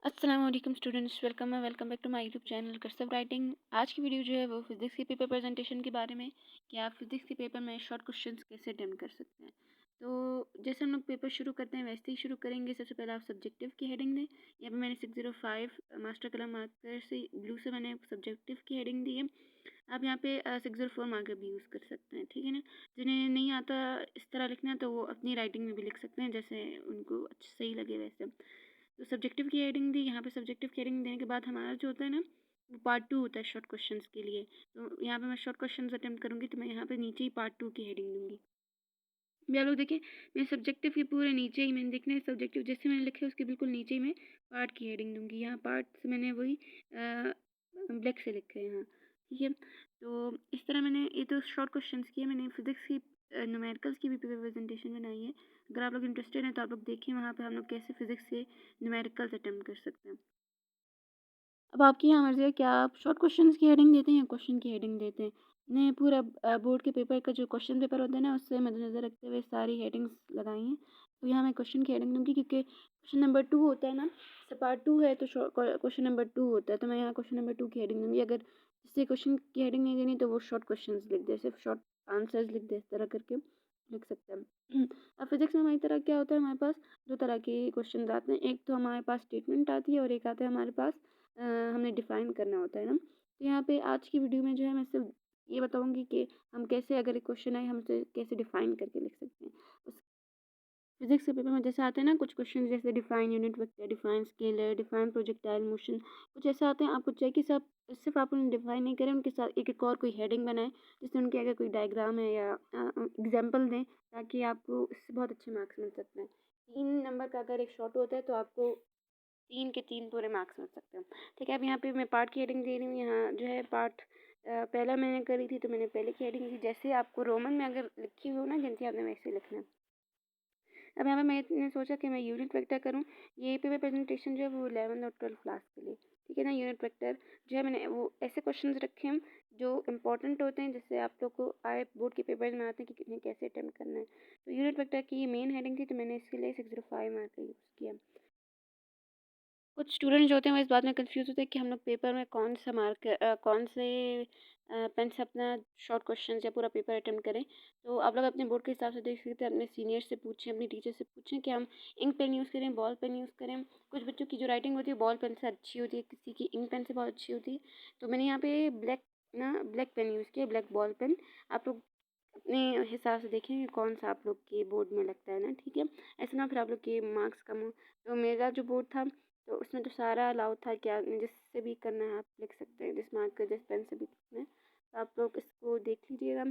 अस्सलाम वालेकुम students, welcome back to my YouTube channel cursive writing. आज की वीडियो जो है वो फिज़िक्स के पेपर प्रेजेंटेशन के बारे में कि आप फिज़िक्स के पेपर में शॉर्ट क्वेश्चंस कैसे अटेम्प्ट कर सकते हैं। तो जैसे हम लोग पेपर शुरू करते हैं वैसे ही शुरू करेंगे। सबसे पहले आप सब्जेक्टिव की हेडिंग दें। यहाँ पे मैंने 605 मास्टर कलर मार्कर से ब्लू से मैंने सब्जेक्टिव की हेडिंग दी है। आप यहाँ पे 604 मार्कर भी यूज़ कर सकते हैं, ठीक है ना। जिन्हें नहीं आता इस तरह लिखना तो वो अपनी राइटिंग में भी लिख सकते हैं जैसे उनको अच्छा सही लगे वैसे। तो सब्जेक्टिव की हेडिंग दी। यहाँ पे सब्जेक्टिव की हेडिंग देने के बाद हमारा जो होता है ना वो पार्ट 2 होता है शॉर्ट क्वेश्चंस के लिए। तो यहाँ पे मैं शॉर्ट क्वेश्चंस अटेम्प्ट करूँगी तो मैं यहाँ पे नीचे ही पार्ट 2 की हेडिंग दूँगी। भैया लोग देखिए, मैं सब्जेक्टिव के पूरे नीचे ही मैंने देखना है सब्जेक्टिव जैसे मैंने लिखे उसके बिल्कुल नीचे ही मैं पार्ट की हेडिंग दूँगी। यहाँ पार्ट से मैंने वही ब्लैक से लिखे हैं, हाँ, ठीक है। तो इस तरह मैंने ये तो शॉर्ट क्वेश्चंस किए। मैंने फिज़िक्स की न्यूमेरिकल्स की भी प्रेजेंटेशन बनाई है। अगर आप लोग इंटरेस्टेड हैं तो आप लोग देखिए वहाँ पे हम लोग कैसे फिज़िक्स से न्यूमेरिकल्स अटेम्प्ट कर सकते हैं। अब आपकी यहाँ मर्ज़ी है कि आप शॉर्ट क्वेश्चंस की हेडिंग देते हैं या क्वेश्चन की हेडिंग देते हैं। मैंने पूरा बोर्ड के पेपर का जो क्वेश्चन पेपर होता है ना उससे मद्देनज़र रखते हुए सारी हेडिंग्स लगाई हैं। तो यहाँ मैं क्वेश्चन की हेडिंग दूँगी क्योंकि क्वेश्चन नंबर 2 होता है ना, जैसे पार्ट 2 है तो क्वेश्चन नंबर 2 होता है, तो मैं यहाँ क्वेश्चन नंबर 2 की हेडिंग दूँगी। अगर जिससे क्वेश्चन की हेडिंग नहीं देनी तो वो शॉर्ट क्वेश्चंस लिख दे, सिर्फ शॉर्ट आंसर्स लिख दे, इस तरह करके लिख सकते हैं। अब फिज़िक्स में हमारी तरह क्या होता है, हमारे पास 2 तरह के क्वेश्चन आते हैं। एक तो हमारे पास स्टेटमेंट आती है और एक आता है हमारे पास हमें डिफ़ाइन करना होता है ना। तो यहाँ पे आज की वीडियो में जो है मैं सिर्फ ये बताऊँगी कि हम कैसे, अगर एक क्वेश्चन आए हम उसे कैसे डिफ़ाइन करके लिख सकते हैं। उस फिज़िक्स के पेपर में जैसे आते हैं ना कुछ क्वेश्चन, जैसे define unit vector, define scalar, define projectile motion, कुछ ऐसे आते हैं। आपको चाहिए कि सब सिर्फ आप उन्हें डिफ़ाइन नहीं करें, उनके साथ एक और कोई हेडिंग बनाएं जिससे उनके अगर कोई डायग्राम है या एग्जाम्पल दें, ताकि आपको इससे बहुत अच्छे मार्क्स मिल सकते हैं। 3 नंबर का अगर एक शॉर्ट होता है तो आपको 3 के 3 पूरे मार्क्स मिल सकते हैं, ठीक है। अब यहाँ पे मैं पार्ट की हेडिंग दे रही हूँ। यहाँ जो है पार्ट पहला मैंने करी थी तो मैंने पहले की हेडिंग दी। जैसे आपको रोमन में अगर लिखी हो ना गिनती, आपने वैसे लिखना है। अब यहाँ पे मैंने सोचा कि मैं यूनिट वेक्टर करूँ। ये पेपर प्रेजेंटेशन जो है वो 11 और 12 क्लास के लिए, ठीक है ना। यूनिट वेक्टर जो है मैंने वो ऐसे क्वेश्चंस रखे हैं जो इंपॉर्टेंट होते हैं, जिससे आप लोग को आए बोर्ड के पेपर में आते हैं कि किन्हें कैसे अटेम्प्ट करना है। तो यूनिट वेक्टर की ये मेन हेडिंग थी तो मैंने इसके लिए 605 मार्क का यूज़ किया। कुछ स्टूडेंट जो होते हैं वो इस बात में कंफ्यूज होते हैं कि हम लोग पेपर में कौन सा कौन से पेन से अपना शॉर्ट क्वेश्चन या पूरा पेपर अटेम्प्ट करें। तो आप लोग अपने बोर्ड के हिसाब से देख सकते हैं, अपने सीनियर से पूछें, अपनी टीचर से पूछें कि हम इंक पेन यूज़ करें, बॉल पेन यूज़ करें। कुछ बच्चों की जो राइटिंग होती है बॉल पेन से अच्छी होती है, किसी की इंक पेन से बहुत अच्छी होती है। तो मैंने यहाँ पे ब्लैक पेन यूज़ किया, ब्लैक बॉल पेन। आप लोग अपने हिसाब से देखें कि कौन सा आप लोग के बोर्ड में लगता है ना, ठीक है। ऐसा ना फिर आप लोग के मार्क्स कम हो। तो मेरा जो बोर्ड था तो उसमें तो सारा अलाउ था कि आपने जिससे भी करना है आप लिख सकते हैं, जिस मार्कर जिस पेन से भी लिखना है। तो आप लोग इसको देख लीजिएगा।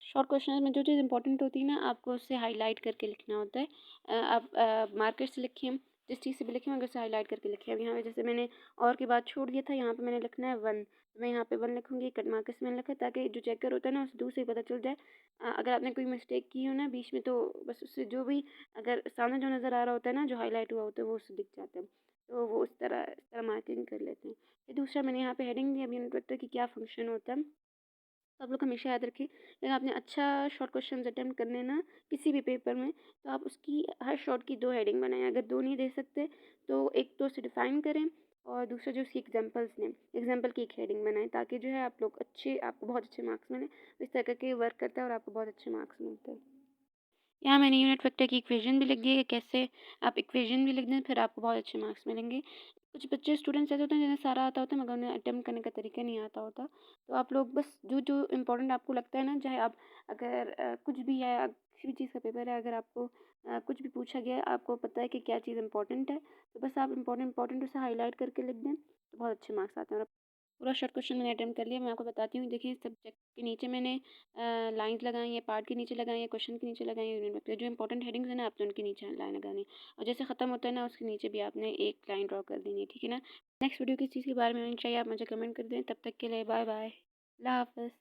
शॉर्ट क्वेश्चन में जो चीज़ इंपॉर्टेंट होती है ना आपको उससे हाईलाइट करके लिखना होता है। आप मार्कर से लिखें, जिस चीज़ से भी लिखें मगर उसे हाईलाइट करके लिखें। अब यहाँ पे जैसे मैंने और के बाद छोड़ दिया था, यहाँ पे मैंने लिखना है 1, तो मैं यहाँ पे 1 लिखूँगी। कट मार्कर से मैंने लिखा ताकि जो चेकर होता है ना उसे दूर से ही पता चल जाए। अगर आपने कोई मिस्टेक की हो ना बीच में तो बस उससे जो भी अगर सामने जो नज़र आ रहा होता है ना जो हाईलाइट हुआ होता है वो उससे दिख जाता है। तो वो इस तरह मार्किंग कर लेते हैं। फिर दूसरा मैंने यहाँ पे हेडिंग दी अब यूनिट वेक्टर की क्या फंक्शन होता है। तो आप लोग हमेशा याद रखें, अगर आपने अच्छा शॉर्ट क्वेश्चन अटेम्प्ट करने ना किसी भी पेपर में, तो आप उसकी हर शॉर्ट की 2 हेडिंग बनाएं। अगर 2 नहीं दे सकते तो एक तो उसे डिफ़ाइन करें और दूसरा जो उसकी एग्जांपल्स लें, एग्जांपल की एक हेडिंग बनाएं ताकि जो है आप लोग आपको बहुत अच्छे मार्क्स मिलें। इस तरह करके वर्क करता है और आपको बहुत अच्छे मार्क्स मिलते हैं। यहाँ मैंने यूनिट वेक्टर की इक्वेशन भी लिख दी है, कैसे आप इक्वेशन भी लिख दें फिर आपको बहुत अच्छे मार्क्स मिलेंगे। कुछ बच्चे स्टूडेंट्स ऐसे होते हैं जिन्हें सारा आता होता है मगर उन्हें अटेम्प्ट करने का तरीका नहीं आता होता। तो आप लोग बस जो जो इम्पोर्टेंट आपको लगता है ना, चाहे आप अगर कुछ भी है, किसी भी चीज़ का पेपर है, अगर आपको कुछ भी पूछा गया है, आपको पता है कि क्या चीज़ इंपॉर्टेंट है, तो बस आप इम्पोर्टेंट उसे हाईलाइट करके लिख दें तो बहुत अच्छे मार्क्स आते हैं। और पूरा शॉर्ट क्वेश्चन मैंने अटेम्प्ट कर लिया। मैं आपको बताती हूँ, देखिए सब्जेक्ट के नीचे मैंने लाइन्स लगाई हैं, पार्ट के नीचे लगाई हैं, क्वेश्चन के नीचे लगाई हैं, यूनिट वेक्टर जो इंपॉर्टेंट हेडिंग्स है ना आपने उनके नीचे लाइन लगानी है और जैसे ख़त्म होता है ना उसके नीचे भी आपने एक लाइन ड्रॉ कर देनी है, ठीक है ना। नेक्स्ट वीडियो किस चीज़ के बारे में होनी चाहिए आप मुझे कमेंट कर दें। तब तक के लिए बाय बाय, अल्लाह हाफ़िज़।